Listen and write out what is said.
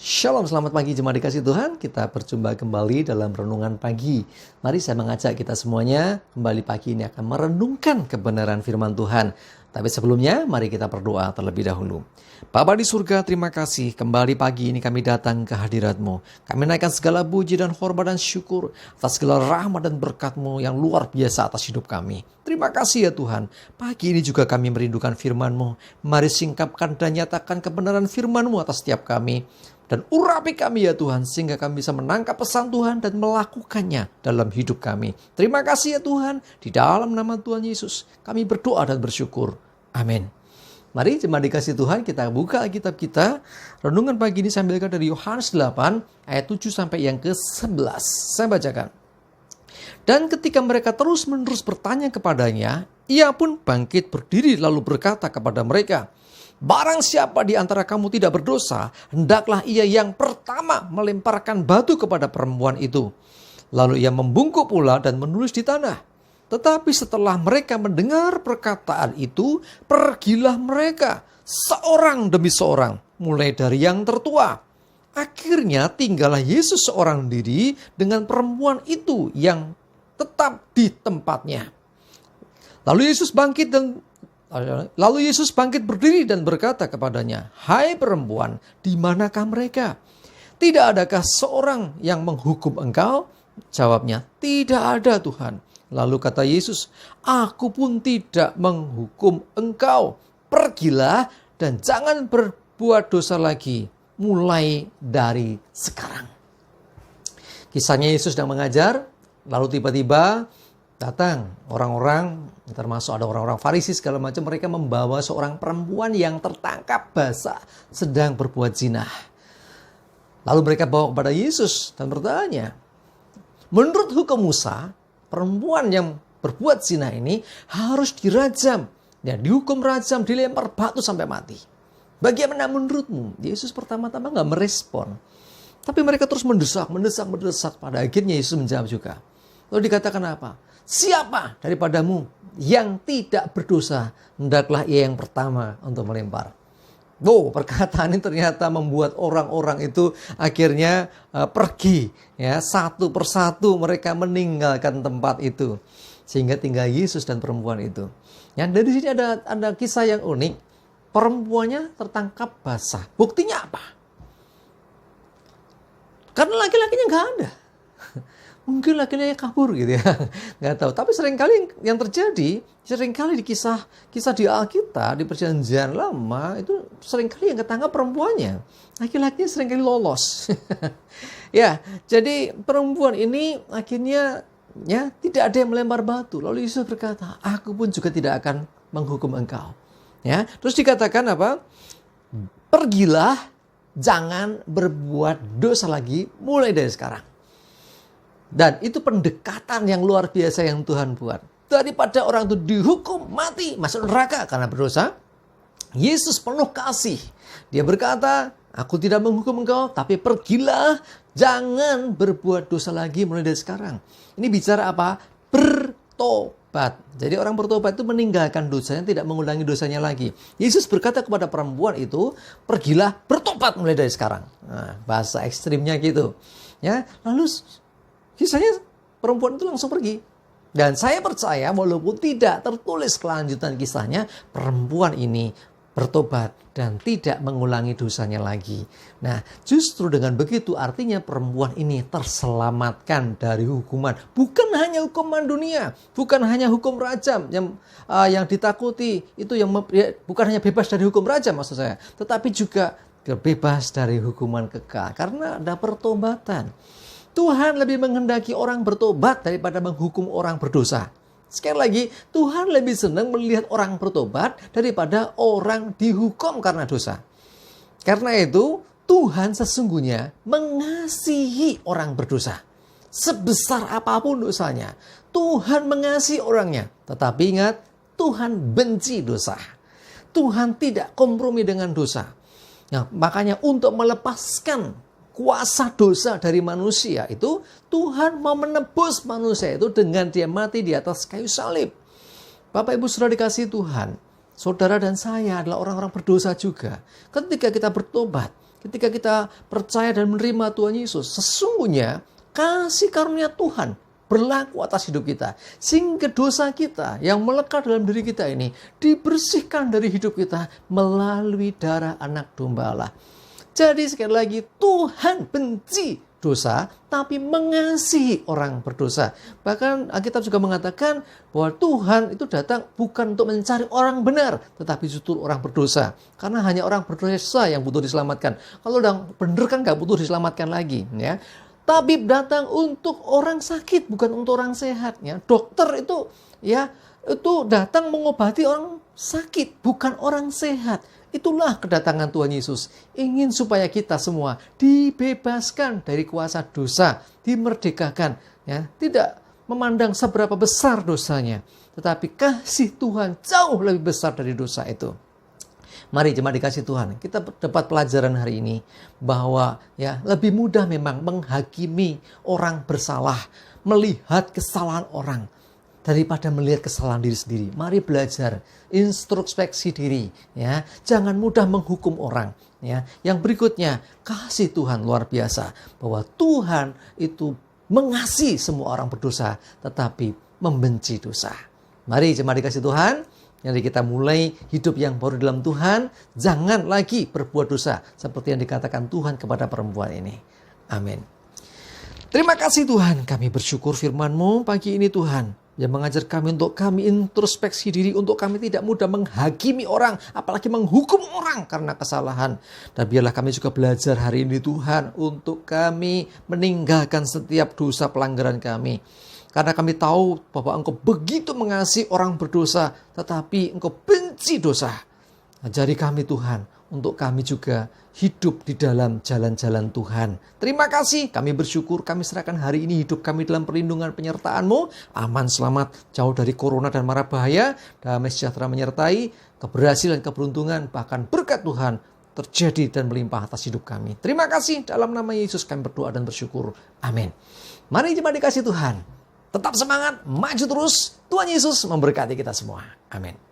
Shalom, selamat pagi jemaat dikasih Tuhan. Kita berjumpa kembali dalam renungan pagi. Mari saya mengajak kita semuanya kembali pagi ini akan merenungkan kebenaran firman Tuhan. Tapi sebelumnya mari kita berdoa terlebih dahulu. Bapa di surga, terima kasih kembali pagi ini kami datang ke hadirat-Mu. Kami naikkan segala puji dan hormat dan syukur atas segala rahmat dan berkat-Mu yang luar biasa atas hidup kami. Terima kasih ya Tuhan. Pagi ini juga kami merindukan firman-Mu. Mari singkapkan dan nyatakan kebenaran firman-Mu atas setiap kami. Dan urapi kami ya Tuhan, sehingga kami bisa menangkap pesan Tuhan dan melakukannya dalam hidup kami. Terima kasih ya Tuhan, di dalam nama Tuhan Yesus kami berdoa dan bersyukur. Amin. Mari jemaat dikasih Tuhan, kita buka Alkitab kita. Renungan pagi ini saya ambilkan dari Yohanes 8 ayat 7 sampai yang ke-11. Saya bacakan. Dan ketika mereka terus-menerus bertanya kepadanya, ia pun bangkit berdiri lalu berkata kepada mereka, "Barang siapa di antara kamu tidak berdosa, hendaklah ia yang pertama melemparkan batu kepada perempuan itu." Lalu ia membungkuk pula dan menulis di tanah. Tetapi setelah mereka mendengar perkataan itu, pergilah mereka seorang demi seorang, mulai dari yang tertua. Akhirnya tinggallah Yesus seorang diri dengan perempuan itu yang tetap di tempatnya. Lalu Yesus bangkit berdiri dan berkata kepadanya, "Hai perempuan, di manakah mereka? Tidak adakah seorang yang menghukum engkau?" Jawabnya, "Tidak ada Tuhan." Lalu kata Yesus, "Aku pun tidak menghukum engkau. Pergilah dan jangan berbuat dosa lagi, mulai dari sekarang." Kisahnya Yesus sedang mengajar, lalu tiba-tiba datang orang-orang, termasuk ada orang-orang Farisi segala macam, mereka membawa seorang perempuan yang tertangkap basah sedang berbuat zina. Lalu mereka bawa kepada Yesus dan bertanya, menurut hukum Musa, perempuan yang berbuat zina ini harus dirajam. Ya, dihukum rajam, dilempar batu sampai mati. Bagaimana menurutmu? Yesus pertama-tama nggak merespon. Tapi mereka terus mendesak. Pada akhirnya Yesus menjawab juga. Lalu dikatakan apa? Siapa daripadamu yang tidak berdosa, hendaklah ia yang pertama untuk melempar. Perkataan ini ternyata membuat orang-orang itu akhirnya pergi. Ya, satu persatu mereka meninggalkan tempat itu. Sehingga tinggal Yesus dan perempuan itu. Ya, dari sini ada kisah yang unik. Perempuannya tertangkap basah. Buktinya apa? Karena laki-lakinya nggak ada. Mungkin laki-lakinya kabur gitu ya. Nggak tahu. Tapi seringkali yang terjadi, seringkali di kisah di Alkitab, di perjanjian lama, itu seringkali yang ketangkap perempuannya. Laki-lakinya seringkali lolos. Ya, jadi perempuan ini akhirnya ya tidak ada yang melempar batu. Lalu Yesus berkata, "Aku pun juga tidak akan menghukum engkau." Ya, terus dikatakan apa? "Pergilah, jangan berbuat dosa lagi mulai dari sekarang." Dan itu pendekatan yang luar biasa yang Tuhan buat. Daripada orang itu dihukum mati, masuk neraka karena berdosa, Yesus penuh kasih. Dia berkata, "Aku tidak menghukum engkau, tapi pergilah, jangan berbuat dosa lagi mulai dari sekarang." Ini bicara apa? Bertobat. Jadi orang bertobat itu meninggalkan dosanya, tidak mengulangi dosanya lagi. Yesus berkata kepada perempuan itu, "Pergilah, bertobat mulai dari sekarang." Nah, bahasa ekstrimnya gitu. Ya, lalu kisahnya perempuan itu langsung pergi. Dan saya percaya walaupun tidak tertulis kelanjutan kisahnya, perempuan ini bertobat dan tidak mengulangi dosanya lagi. Nah, justru dengan begitu artinya perempuan ini terselamatkan dari hukuman. Bukan hanya hukuman dunia, bukan hanya hukum rajam yang ditakuti, itu yang bukan hanya bebas dari hukum rajam maksud saya, tetapi juga bebas dari hukuman kekal karena ada pertobatan. Tuhan lebih menghendaki orang bertobat daripada menghukum orang berdosa. Sekali lagi, Tuhan lebih senang melihat orang bertobat daripada orang dihukum karena dosa. Karena itu, Tuhan sesungguhnya mengasihi orang berdosa. Sebesar apapun dosanya, Tuhan mengasihi orangnya. Tetapi ingat, Tuhan benci dosa. Tuhan tidak kompromi dengan dosa. Nah, makanya untuk melepaskan kuasa dosa dari manusia itu, Tuhan mau menebus manusia itu dengan dia mati di atas kayu salib. Bapak Ibu Saudara dikasihi Tuhan, saudara dan saya adalah orang-orang berdosa juga. Ketika kita bertobat, ketika kita percaya dan menerima Tuhan Yesus, sesungguhnya kasih karunia Tuhan berlaku atas hidup kita. Sehingga dosa kita yang melekat dalam diri kita ini dibersihkan dari hidup kita melalui darah anak domba Allah. Jadi sekali lagi, Tuhan benci dosa, tapi mengasihi orang berdosa. Bahkan Alkitab juga mengatakan bahwa Tuhan itu datang bukan untuk mencari orang benar, tetapi justru orang berdosa. Karena hanya orang berdosa yang butuh diselamatkan. Kalau orang benar kan gak butuh diselamatkan lagi. Ya. Tabib datang untuk orang sakit, bukan untuk orang sehat. Ya. Dokter itu datang mengobati orang sakit, bukan orang sehat. Itulah kedatangan Tuhan Yesus. Ingin supaya kita semua dibebaskan dari kuasa dosa, dimerdekakan. Ya. Tidak memandang seberapa besar dosanya, tetapi kasih Tuhan jauh lebih besar dari dosa itu. Mari jemaat dikasih Tuhan, kita dapat pelajaran hari ini bahwa lebih mudah memang menghakimi orang bersalah, melihat kesalahan orang daripada melihat kesalahan diri sendiri. Mari belajar introspeksi diri, ya. Jangan mudah menghukum orang, ya. Yang berikutnya, kasih Tuhan luar biasa bahwa Tuhan itu mengasihi semua orang berdosa tetapi membenci dosa. Mari jemaat dikasih Tuhan, jadi kita mulai hidup yang baru dalam Tuhan, jangan lagi berbuat dosa seperti yang dikatakan Tuhan kepada perempuan ini. Amin. Terima kasih Tuhan, kami bersyukur firman-Mu pagi ini Tuhan, yang mengajar kami untuk kami introspeksi diri, untuk kami tidak mudah menghakimi orang, apalagi menghukum orang karena kesalahan. Dan biarlah kami juga belajar hari ini Tuhan, untuk kami meninggalkan setiap dosa pelanggaran kami. Karena kami tahu bahwa Engkau begitu mengasihi orang berdosa, tetapi Engkau benci dosa. Ajari kami Tuhan, untuk kami juga hidup di dalam jalan-jalan Tuhan. Terima kasih, kami bersyukur, kami serahkan hari ini hidup kami dalam perlindungan penyertaan-Mu. Aman, selamat, jauh dari corona dan mara bahaya. Damai sejahtera menyertai, keberhasilan, keberuntungan, bahkan berkat Tuhan terjadi dan melimpah atas hidup kami. Terima kasih, dalam nama Yesus kami berdoa dan bersyukur. Amin. Mari jemaat dikasih Tuhan, tetap semangat, maju terus. Tuhan Yesus memberkati kita semua. Amin.